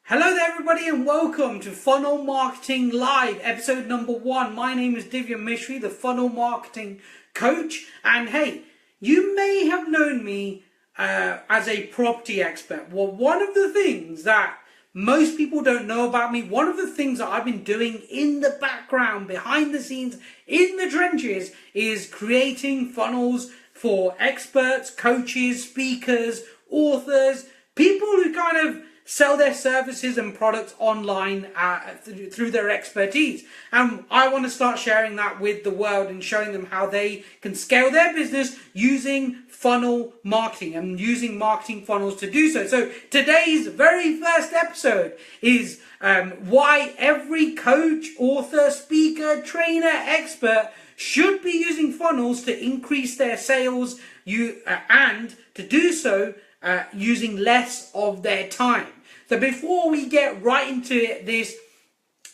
Hello there everybody and welcome to Funnel Marketing Live, episode number 1. My name is Divya Mishry, the Funnel Marketing Coach. And hey, you may have known me as a property expert. Well, one of the things that most people don't know about me, one of the things that I've been doing in the background, behind the scenes, in the trenches, is creating funnels for experts, coaches, speakers, authors, people who kind of sell their services and products online through their expertise. And I want to start sharing that with the world and showing them how they can scale their business using funnel marketing and using marketing funnels to do so. So today's very first episode is why every coach, author, speaker, trainer, expert should be using funnels to increase their sales and to do so using less of their time. So before we get right into this,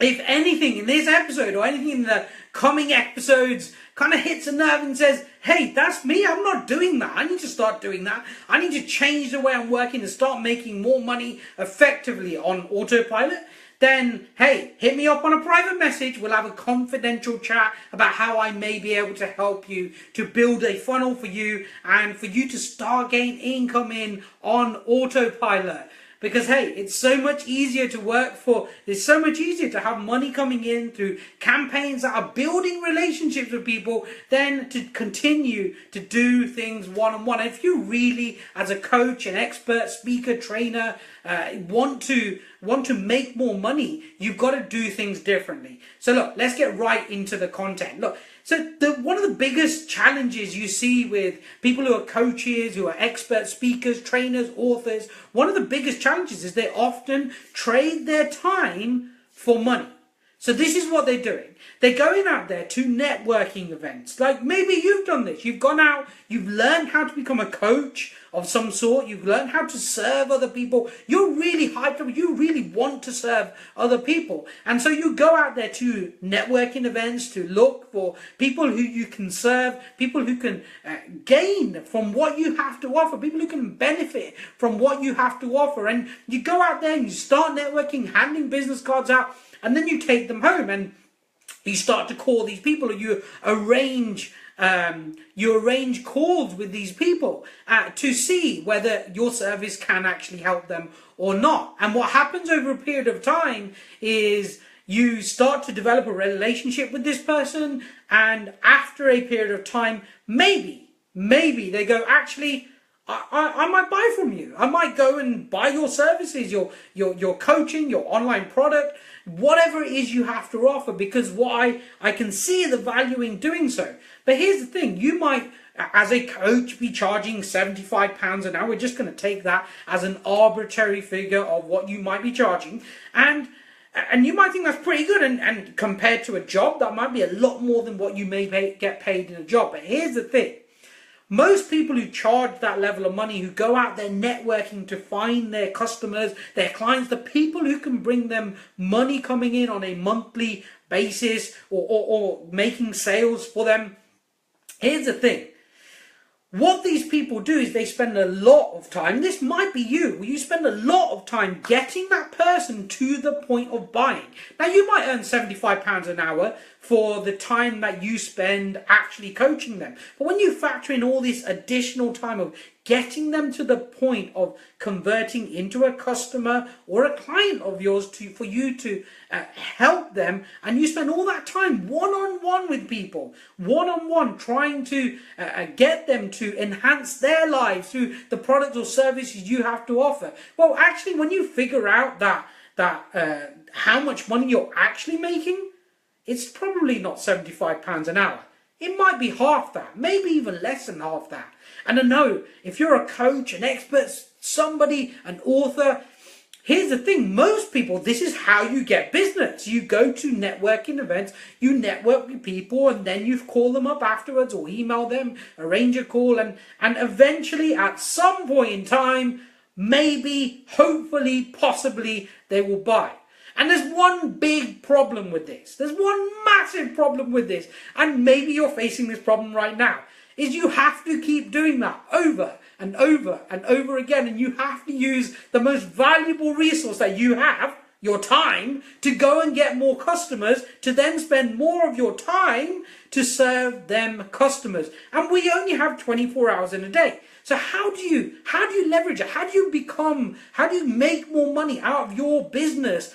if anything in this episode or anything in the coming episodes kind of hits a nerve and says, hey, that's me, I'm not doing that, I need to start doing that, I need to change the way I'm working and start making more money effectively on autopilot, then hey, hit me up on a private message. We'll have a confidential chat about how I may be able to help you to build a funnel for you and for you to start getting income in on autopilot. Because hey, it's so much easier to work for, it's so much easier to have money coming in through campaigns that are building relationships with people than to continue to do things one-on-one. And if you really, as a coach, an expert, speaker, trainer, want to make more money, you've got to do things differently. So look, let's get right into the content. Look, so one of the biggest challenges you see with people who are coaches, who are expert speakers, trainers, authors, one of the biggest challenges is they often trade their time for money. So this is what they're doing. They're going out there to networking events. Like maybe you've done this. You've gone out, you've learned how to become a coach of some sort. You've learned how to serve other people. You're really hyped up. You really want to serve other people. And so you go out there to networking events to look for people who you can serve, people who can gain from what you have to offer, people who can benefit from what you have to offer. And you go out there and you start networking, handing business cards out, and then you take them home and you start to call these people, or you arrange calls with these people to see whether your service can actually help them or not. And what happens over a period of time is you start to develop a relationship with this person, and after a period of time, maybe they go, actually, I might buy from you. I might go and buy your services, your coaching, your online product, whatever it is you have to offer, because I can see the value in doing so. But here's the thing, you might, as a coach, be charging £75 an hour. We're just going to take that as an arbitrary figure of what you might be charging. And you might think that's pretty good, and compared to a job, that might be a lot more than what you may get paid in a job. But here's the thing. Most people who charge that level of money, who go out there networking to find their customers, their clients, the people who can bring them money coming in on a monthly basis or making sales for them, here's the thing. What these people do is they spend a lot of time, this might be you spend a lot of time getting that person to the point of buying. Now you might earn £75 an hour for the time that you spend actually coaching them. But when you factor in all this additional time of getting them to the point of converting into a customer or a client of yours for you to help them, and you spend all that time one-on-one with people, one-on-one trying to get them to enhance their lives through the products or services you have to offer. Well, actually, when you figure out that how much money you're actually making, it's probably not £75 an hour. It might be half that, maybe even less than half that. And I know if you're a coach, an expert, somebody, an author, here's the thing, most people, this is how you get business. You go to networking events, you network with people, and then you call them up afterwards or email them, arrange a call, and eventually at some point in time, maybe, hopefully, possibly, they will buy. And there's one big problem with this. There's one massive problem with this. And maybe you're facing this problem right now. Is you have to keep doing that over and over again. And you have to use the most valuable resource that you have, your time, to go and get more customers, to then spend more of your time to serve them customers. And we only have 24 hours in a day. So how do you leverage it? How do you make more money out of your business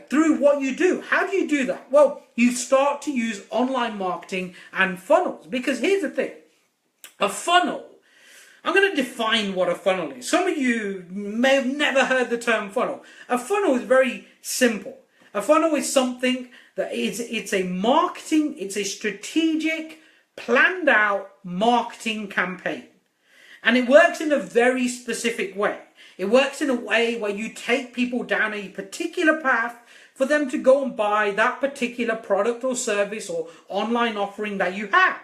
through what you do? How do you do that? Well, you start to use online marketing and funnels. Because here's the thing, a funnel, I'm going to define what a funnel is. Some of you may have never heard the term funnel. A funnel is very simple. A funnel is something that it's a strategic, planned out marketing campaign. And it works in a very specific way. It works in a way where you take people down a particular path for them to go and buy that particular product or service or online offering that you have.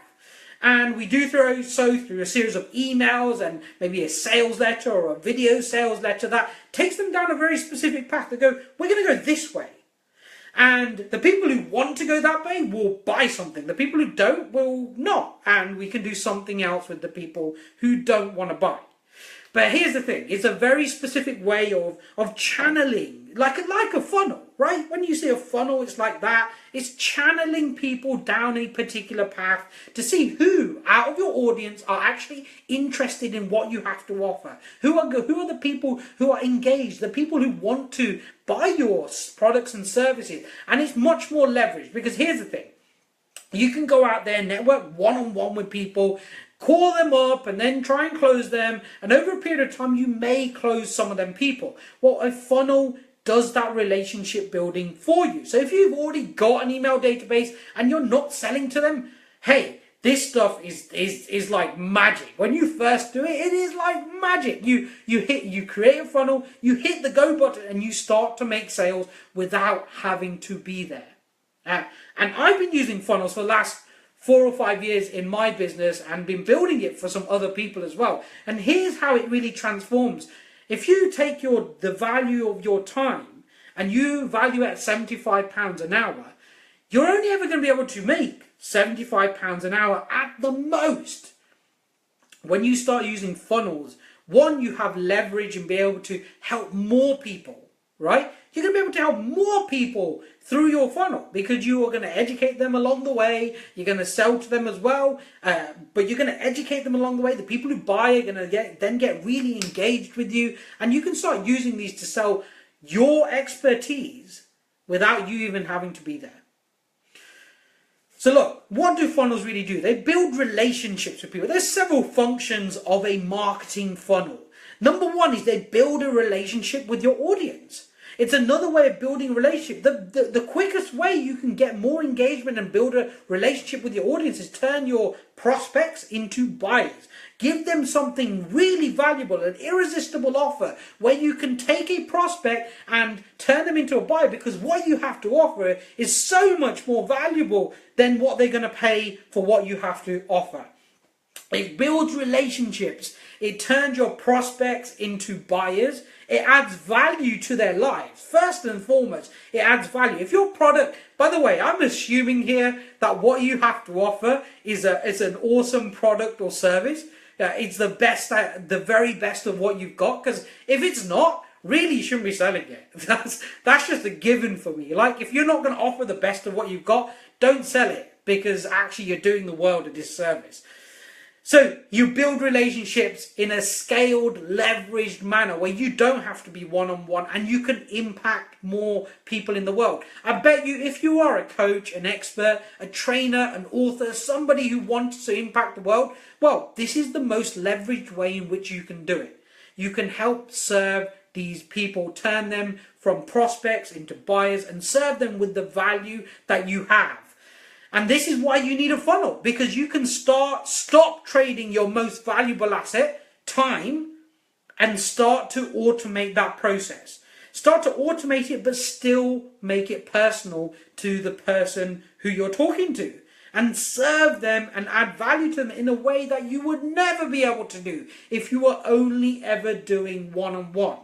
And we do so through a series of emails and maybe a sales letter or a video sales letter that takes them down a very specific path. They go, we're going to go this way. And the people who want to go that way will buy something. The people who don't will not. And we can do something else with the people who don't want to buy. But here's the thing. It's a very specific way of channeling, like a funnel, right? When you see a funnel, it's like that. It's channeling people down a particular path to see who out of your audience are actually interested in what you have to offer. Who are the people who are engaged, the people who want to buy your products and services. And it's much more leveraged, because here's the thing. You can go out there, network one-on-one with people, call them up and then try and close them. And over a period of time, you may close some of them people. Well, a funnel does that relationship building for you. So if you've already got an email database and you're not selling to them, hey, this stuff is like magic. When you first do it, it is like magic. You create a funnel, you hit the go button, and you start to make sales without having to be there. And I've been using funnels for the last 4 or 5 years in my business and been building it for some other people as well. And here's how it really transforms. If you take the value of your time and you value it at £75 an hour, you're only ever going to be able to make £75 an hour at the most. When you start using funnels, one, you have leverage and be able to help more people, right? You're going to be able to help more people through your funnel because you are going to educate them along the way. You're going to sell to them as well, but you're going to educate them along the way. The people who buy are going to get really engaged with you, and you can start using these to sell your expertise without you even having to be there. So look, what do funnels really do? They build relationships with people. There's several functions of a marketing funnel. Number one is they build a relationship with your audience. It's another way of building a relationship. The quickest way you can get more engagement and build a relationship with your audience is turn your prospects into buyers. Give them something really valuable, an irresistible offer where you can take a prospect and turn them into a buyer, because what you have to offer is so much more valuable than what they're going to pay for what you have to offer. It builds relationships. It turns your prospects into buyers. It adds value to their lives. First and foremost, it adds value. If your product, by the way, I'm assuming here that what you have to offer is an awesome product or service. It's the best, the very best of what you've got. Because if it's not, really you shouldn't be selling it. That's just a given for me. Like, if you're not going to offer the best of what you've got, don't sell it, because actually you're doing the world a disservice. So you build relationships in a scaled, leveraged manner where you don't have to be one-on-one, and you can impact more people in the world. I bet you, if you are a coach, an expert, a trainer, an author, somebody who wants to impact the world, well, this is the most leveraged way in which you can do it. You can help serve these people, turn them from prospects into buyers, and serve them with the value that you have. And this is why you need a funnel, because you can stop trading your most valuable asset, time, and start to automate that process. Start to automate it, but still make it personal to the person who you're talking to, and serve them and add value to them in a way that you would never be able to do if you were only ever doing one-on-one.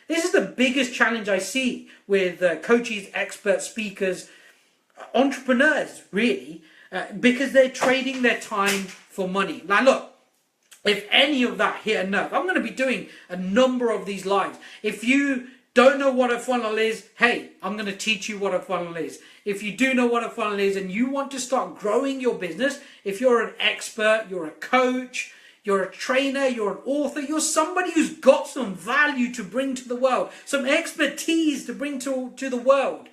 This is the biggest challenge I see with coaches, experts, speakers, entrepreneurs, really, because they're trading their time for money. Now look, if any of that hit a nerve, I'm going to be doing a number of these lives. If you don't know what a funnel is, hey, I'm going to teach you what a funnel is. If you do know what a funnel is and you want to start growing your business, if you're an expert, you're a coach, you're a trainer, you're an author, you're somebody who's got some value to bring to the world, some expertise to bring to the world,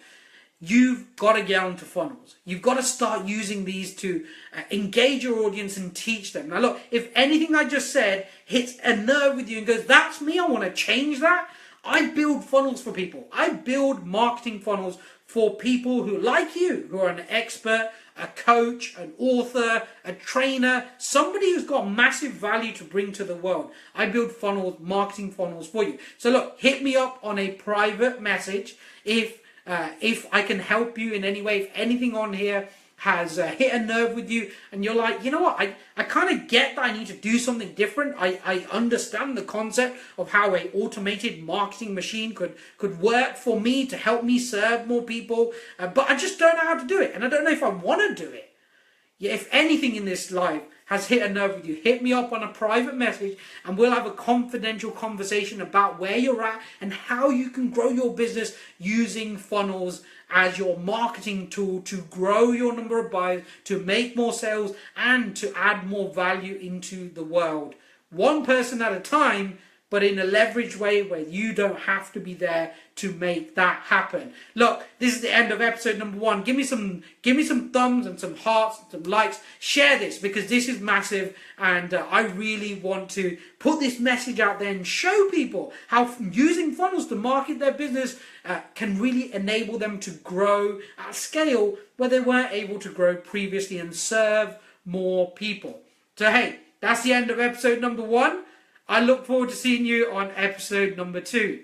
you've got to get onto funnels. You've got to start using these to engage your audience and teach them. Now look, if anything I just said hits a nerve with you and goes, that's me, I want to change that, I build funnels for people. I build marketing funnels for people who, like you, who are an expert, a coach, an author, a trainer, somebody who's got massive value to bring to the world. I build funnels, marketing funnels for you. So look, hit me up on a private message if I can help you in any way, if anything on here has hit a nerve with you and you're like, you know what, I kind of get that I need to do something different. I understand the concept of how an automated marketing machine could work for me to help me serve more people, but I just don't know how to do it, and I don't know if I want to do it. Yeah, if anything in this live has hit a nerve with you, hit me up on a private message and we'll have a confidential conversation about where you're at and how you can grow your business using funnels as your marketing tool to grow your number of buyers, to make more sales, and to add more value into the world. One person at a time, but in a leveraged way where you don't have to be there to make that happen. Look, this is the end of episode number 1. Give me some thumbs and some hearts and some likes. Share this because this is massive, and I really want to put this message out there and show people how using funnels to market their business can really enable them to grow at scale where they weren't able to grow previously and serve more people. So hey, that's the end of episode number 1. I look forward to seeing you on episode number 2.